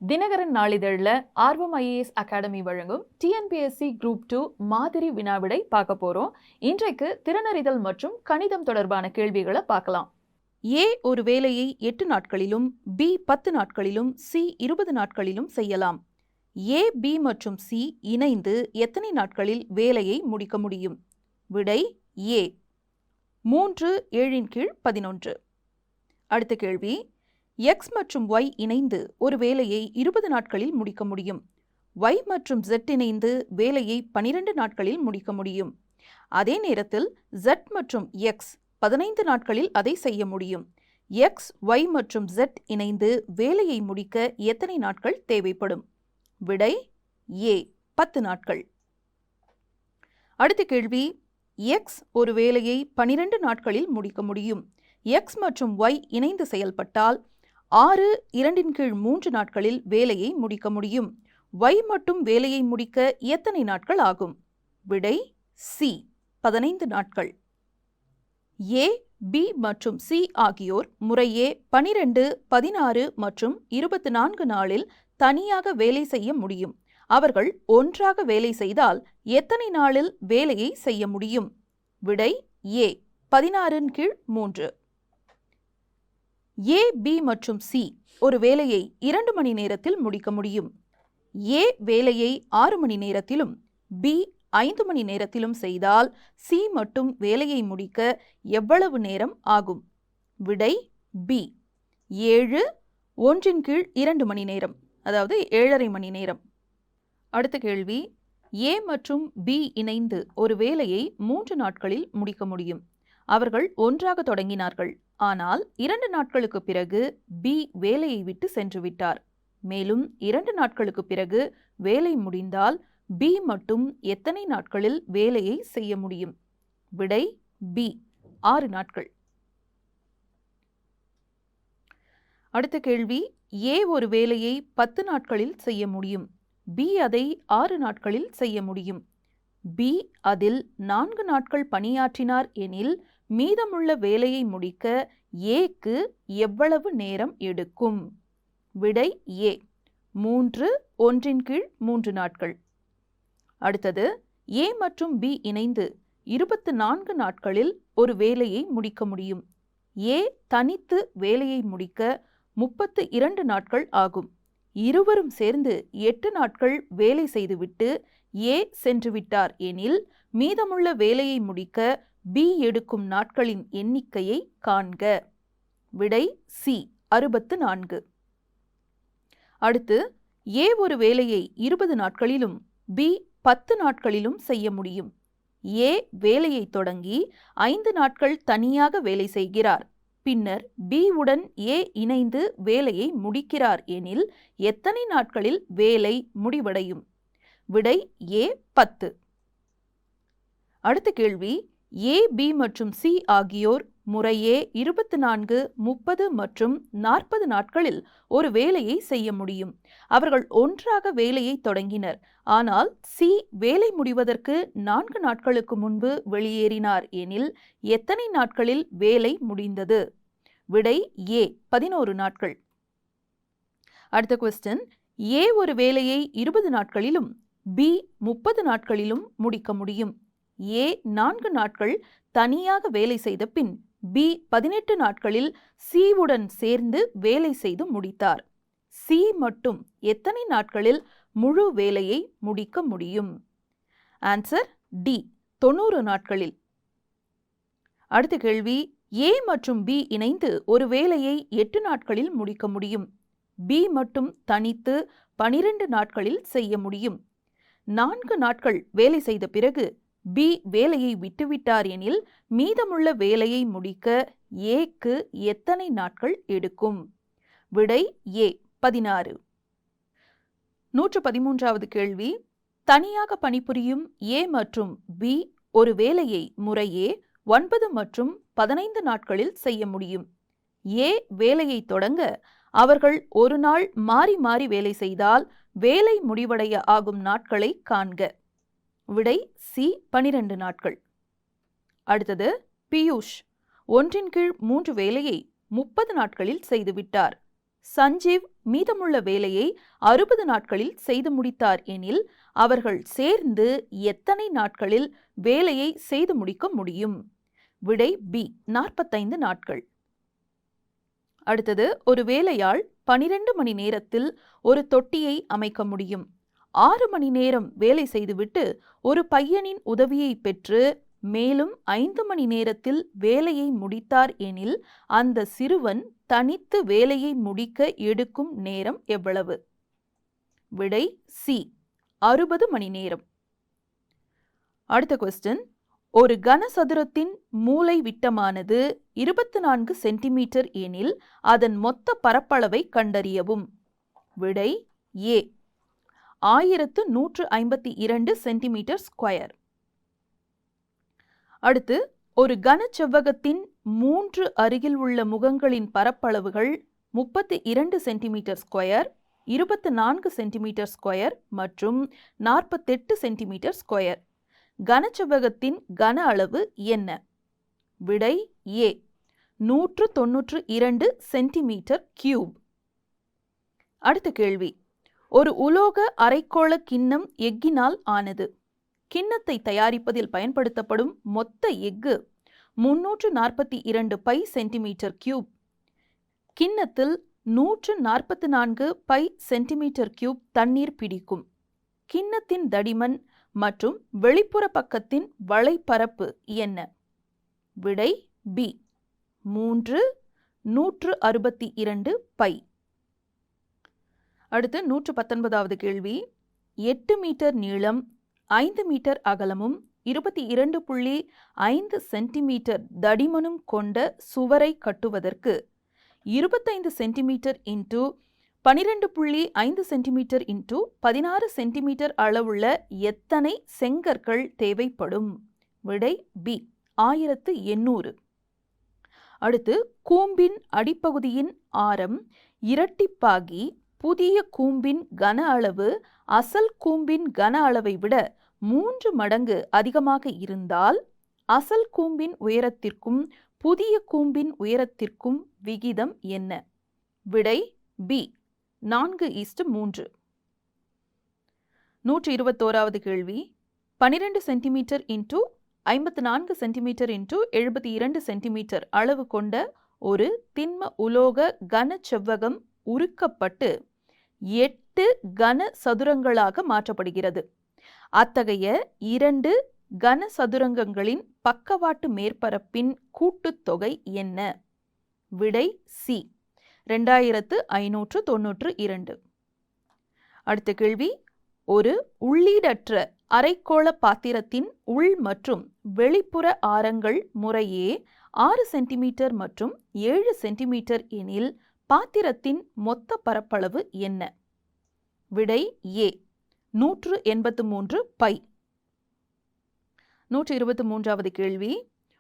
தினகரன் நாளிதழில் ஆர்வம் IAS academy வழங்கும் டிஎன்பிஎஸ்சி குரூப் 2 மாதிரி வினாவிடை பார்க்க போறோம். இன்றைக்கு திறனறிதல் மற்றும் கணிதம் தொடர்பான கேள்விகளை பார்க்கலாம். ஏ ஒரு வேலையை 8 நாட்களிலும் பி 10 நாட்களிலும் சி 20 நாட்களிலும் செய்யலாம். ஏ பி மற்றும் சி இணைந்து எத்தனை நாட்களில் வேலையை முடிக்க முடியும்? விடை ஏ 3/7/11. அடுத்த கேள்வி, எக்ஸ் மற்றும் ஒய் இணைந்து ஒரு வேலையை 20 நாட்களில் முடிக்க முடியும். ஒய் மற்றும் ஜெட் இணைந்து வேலையை 12 நாட்களில் முடிக்க முடியும். அதே நேரத்தில் ஜெட் மற்றும் எக்ஸ் 15 நாட்களில் அதை செய்ய முடியும். எக்ஸ் ஒய் மற்றும் ஜெட் இணைந்து வேலையை முடிக்க எத்தனை நாட்கள் தேவைப்படும்? விடை ஏ 10 நாட்கள். அடுத்த கேள்வி, எக்ஸ் ஒரு வேலையை 12 நாட்களில் முடிக்க முடியும். எக்ஸ் மற்றும் ஒய் இணைந்து செயல்பட்டால் 6/2/3 நாட்களில் வேலையை முடிக்க முடியும். ஒய் மட்டும் வேலையை முடிக்க எத்தனை நாட்கள் ஆகும்? விடை சி 15 நாட்கள். ஏ பி மற்றும் சி ஆகியோர் முறையே 12, 16 மற்றும் 24 நாளில் தனியாக வேலை செய்ய முடியும். அவர்கள் ஒன்றாக வேலை செய்தால் எத்தனை நாளில் வேலையை செய்ய முடியும்? விடை ஏ 16/3. ஏ பி மற்றும் சி ஒரு வேலையை 2 மணி நேரத்தில் முடிக்க முடியும். ஏ வேலையை 6 மணி நேரத்திலும் பி 5 மணி நேரத்திலும் செய்தால் சி மட்டும் வேலையை முடிக்க எவ்வளவு நேரம் ஆகும்? விடை பி 7/1/2 மணி நேரம், அதாவது 7.5 மணி நேரம். அடுத்த கேள்வி, ஏ மற்றும் பி இணைந்து ஒரு வேலையை 3 நாட்களில் முடிக்க முடியும். அவர்கள் ஒன்றாக தொடங்கினார்கள். ஆனால் 2 நாட்களுக்கு பிறகு பி வேலையை விட்டு சென்று விட்டார். மேலும் 2 நாட்களுக்கு பிறகு வேலை முடிந்தால் பி மட்டும் எத்தனை நாட்களில் வேலையை செய்ய முடியும்? விடை பி 6 நாட்கள். அடுத்த கேள்வி, ஏ ஒரு வேலையை 10 நாட்களில் செய்ய முடியும். பி அதை 6 நாட்களில் செய்ய முடியும். பி அதில் 4 நாட்கள் பணியாற்றினார் எனில் மீதமுள்ள வேலையை முடிக்க ஏக்கு எவ்வளவு நேரம் எடுக்கும்? விடை ஏ 3/1/3 நாட்கள். அடுத்தது, ஏ மற்றும் பி இணைந்து 24 நாட்களில் ஒரு வேலையை முடிக்க முடியும். ஏ தனித்து வேலையை முடிக்க 32 நாட்கள் ஆகும். இருவரும் சேர்ந்து 8 நாட்கள் வேலை செய்துவிட்டு ஏ சென்று விட்டார் எனில் மீதமுள்ள வேலையை முடிக்க பி எடுக்கும் நாட்களின் எண்ணிக்கையை காண்க. விடை சி 64. அடுத்து, ஏ ஒரு வேலையை 20 நாட்களிலும் பி 10 நாட்களிலும் செய்ய முடியும். ஏ வேலையை தொடங்கி 5 நாட்கள் தனியாக வேலை செய்கிறார். பின்னர் பி உடன் ஏ இணைந்து வேலையை முடிக்கிறார் எனில் எத்தனை நாட்களில் வேலை முடிவடையும்? விடை ஏ 10. அடுத்த கேள்வி, ஏ பி மற்றும் சி ஆகியோர் முறையே 24, 30 மற்றும் 40 நாட்களில் ஒரு வேலையை செய்ய முடியும். அவர்கள் ஒன்றாக வேலையை தொடங்கினர். ஆனால் சி வேலை முடிவதற்கு 4 நாட்களுக்கு முன்பு வெளியேறினார் எனில் எத்தனை நாட்களில் வேலை முடிந்தது? விடை ஏ 11 நாட்கள். அடுத்த கொஸ்டின், ஏ ஒரு வேலையை 20 நாட்களிலும் பி 30 நாட்களிலும் முடிக்க முடியும். ஏ 4 நாட்கள் தனியாக வேலை செய்த பின் பி 18 நாட்களில் சி உடன் சேர்ந்து வேலை செய்து முடித்தார். சி மட்டும் எத்தனை நாட்களில் முழு வேலையை முடிக்க முடியும்? ஆன்சர் டி 90 நாட்களில். அடுத்த கேள்வி, ஏ மற்றும் பி இணைந்து ஒரு வேலையை 8 நாட்களில் முடிக்க முடியும். பி மட்டும் தனித்து 12 நாட்களில் செய்ய முடியும். 4 நாட்கள் வேலை செய்த பிறகு பி வேலையை விட்டுவிட்டார் எனில் மீதமுள்ள வேலையை முடிக்க ஏக்கு எத்தனை நாட்கள் எடுக்கும்? விடை ஏ 16. 113வது கேள்வி, தனியாக பணிபுரியும் ஏ மற்றும் பி ஒரு வேலையை முறையே 9 மற்றும் 15 நாட்களில் செய்ய முடியும். ஏ வேலையை தொடங்க அவர்கள் ஒரு நாள் மாறி மாறி வேலை செய்தால் வேலை முடிவடைய ஆகும் நாட்களை காண்க. விடை சி 12 நாட்கள். அடுத்தது, பியூஷ் 1/3 வேலையை 30 நாட்களில் செய்துவிட்டார். சஞ்சீவ் மீதமுள்ள வேலையை 60 நாட்களில் செய்து முடித்தார் எனில் அவர்கள் சேர்ந்து எத்தனை நாட்களில் வேலையை செய்து முடிக்க முடியும்? விடை பி 45 நாட்கள். அடுத்தது, ஒரு வேலையாள் 12 மணி நேரத்தில் ஒரு தொட்டியை அமைக்க முடியும். 6 மணி நேரம் வேலை செய்துவிட்டு ஒரு பையனின் உதவியை பெற்று மேலும் 5 மணி நேரத்தில் வேலையை முடித்தார் எனில் அந்த சிறுவன் தனித்து வேலையை முடிக்க எடுக்கும் நேரம் எவ்வளவு? விடை சி 60 மணி நேரம். அடுத்த கொஸ்டின், ஒரு கனசதுரத்தின் மூலை விட்டமானது 24 சென்டிமீட்டர் எனில் அதன் மொத்த பரப்பளவை கண்டறியவும். விடை ஏ 1152 சென்டிமீட்டர் ஸ்கொயர். அடுத்து, ஒரு கனச்செவ்வகத்தின் 3 அருகில் உள்ள முகங்களின் பரப்பளவுகள் 32 சென்டிமீட்டர் ஸ்கொயர், 24 சென்டிமீட்டர் ஸ்கொயர் மற்றும் 48 சென்டிமீட்டர் ஸ்கொயர். கனச்செவ்வகத்தின் கன அளவு என்ன? விடை ஏ 192 சென்டிமீட்டர் கியூப். அடுத்த கேள்வி, ஒரு உலோக அரைக்கோள கிண்ணம் எஃகினால் ஆனது. கிண்ணத்தை தயாரிப்பதில் பயன்படுத்தப்படும் மொத்த எஃகு 342 பை சென்டிமீட்டர் கியூப். கிண்ணத்தில் 144 பை சென்டிமீட்டர் கியூப் தண்ணீர் பிடிக்கும். கிண்ணத்தின் தடிமன் மற்றும் வெளிப்புற பக்கத்தின் வளைபரப்பு என்ன? விடை பி 162 பை. அடுத்து 119வது கேள்வி, 8 மீட்டர் நீளம் 5 மீட்டர் அகலமும் 22.5 சென்டிமீட்டர் தடிமனும் கொண்ட சுவரை கட்டுவதற்கு 25 centimetre into 12.5 centimetre into 16 centimetre அளவுள்ள எத்தனை செங்கற்கள் தேவைப்படும்? விடை பி 1800. அடுத்து, கூம்பின் அடிப்பகுதியின் ஆரம் இரட்டிப்பாகி புதிய கூம்பின் கன அளவு அசல் கூம்பின் கன அளவை விட 3 மடங்கு அதிகமாக இருந்தால் அசல் கூம்பின் உயரத்திற்கும் புதிய கூம்பின் உயரத்திற்கும் விகிதம் என்ன? விடை பி 4:3. 121வது கேள்வி, 12 centimetre into 54 centimetre into 72 centimetre அளவு கொண்ட ஒரு திண்ம உலோக கன செவ்வகம் உருக்கப்பட்டு 8 கன சதுரங்களாக மாற்றப்படுகிறது. அத்தகைய 2 கன சதுரங்கங்களின் பக்கவாட்டு மேற்பரப்பின் கூட்டுத்தொகை என்ன? விடை சி 2592. அடுத்த கேள்வி, ஒரு உள்ளீடற்ற அரைக்கோள பாத்திரத்தின் உள் மற்றும் வெளிப்புற ஆரங்கள் முறையே 6 சென்டிமீட்டர் மற்றும் 7 சென்டிமீட்டர் எனில் பாத்திரத்தின் மொத்த பரப்பளவு என்ன? விடை ஏ 183 பை. 123வது கேள்வி,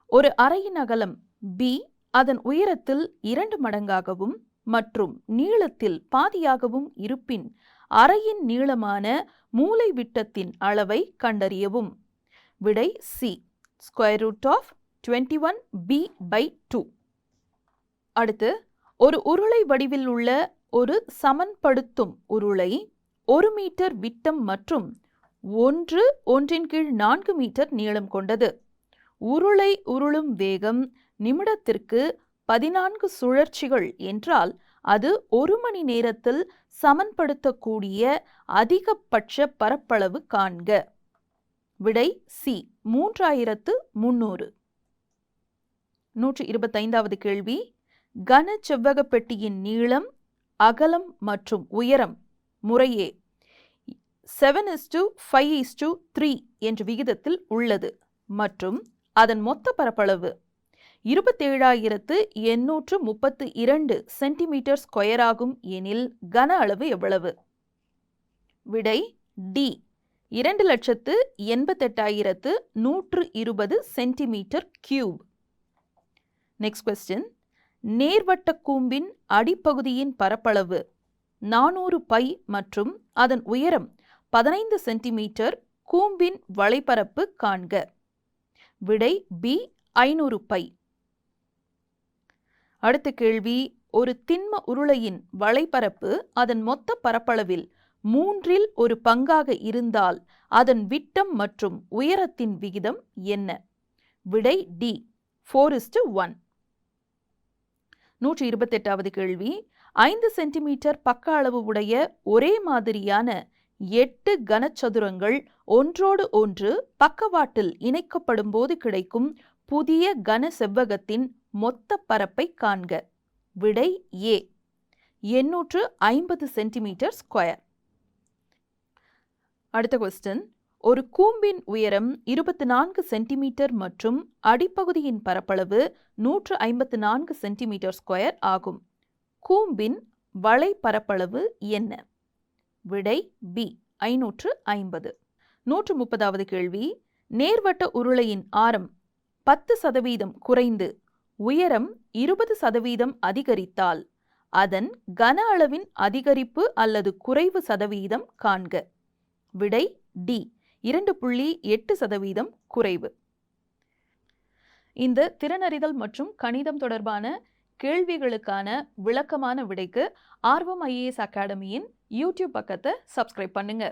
ஒரு அறையின் அகலம் பி அதன் உயரத்தில் 2 மடங்காகவும் மற்றும் நீளத்தில் பாதியாகவும் இருப்பின் அறையின் நீளமான மூலை விட்டத்தின் அளவை கண்டறியவும். விடை சி √21b/2. அடுத்து, ஒரு உருளை வடிவில் உள்ள ஒரு சமன்படுத்தும் உருளை 1 மீட்டர் விட்டம் மற்றும் 1/4 மீட்டர் நீளம் கொண்டது. உருளை உருளும் வேகம் நிமிடத்திற்கு 14 சுழற்சிகள் என்றால் அது 1 மணி நேரத்தில் சமன்படுத்தக்கூடிய அதிகபட்ச பரப்பளவு காண்க. விடை சி 3300. 125வது கேள்வி, கன செவ்வக பெட்டியின் நீளம், அகலம் மற்றும் உயரம் முறையே 7:5:3 என்ற விகிதத்தில் உள்ளது மற்றும் அதன் மொத்த பரப்பளவு 27,832 சென்டிமீட்டர் ஸ்கொயராகும் எனில் கன அளவு எவ்வளவு? விடை D 2,88,120 centimetre cube. Next question, நேர்வட்ட கூம்பின் அடிப்பகுதியின் பரப்பளவு 400 பை மற்றும் அதன் உயரம் 15 சென்டிமீட்டர். கூம்பின் வளைபரப்பு காண்க. விடை பி 500 பை. அடுத்த கேள்வி, ஒரு திண்ம உருளையின் வளைபரப்பு அதன் மொத்த பரப்பளவில் 1/3 பங்காக இருந்தால் அதன் விட்டம் மற்றும் உயரத்தின் விகிதம் என்ன? விடை டி 4:1. 128வது கேள்வி. 5 சென்டிமீட்டர் பக்க அளவு உடைய ஒரே மாதிரியான 8 கனசதுரங்கள் ஒன்றோடு ஒன்று பக்கவாட்டில் இணைக்கப்படும் போது கிடைக்கும் புதிய கன செவ்வகத்தின் மொத்த பரப்பை காண்க. விடை ஏ 850 சென்டிமீட்டர் ஸ்கொயர். அடுத்த கொஸ்டின். ஒரு கூம்பின் உயரம் 24 சென்டிமீட்டர் மற்றும் அடிப்பகுதியின் பரப்பளவு 154 சென்டிமீட்டர் ஸ்கொயர் ஆகும். கூம்பின் வளை பரப்பளவு என்ன? விடை பி 550. 130வது கேள்வி. நேர்வட்ட உருளையின் ஆரம் 10% குறைந்து உயரம் 20% அதிகரித்தால் அதன் கன அளவின் அதிகரிப்பு அல்லது குறைவு சதவீதம் காண்க. விடை டி 2.8% குறைவு. இந்த திறனறிதல் மற்றும் கணிதம் தொடர்பான கேள்விகளுக்கான விளக்கமான விடைக்கு ஆர்வம் IAS அகாடமியின் யூடியூப் பக்கத்தை சப்ஸ்கிரைப் பண்ணுங்க.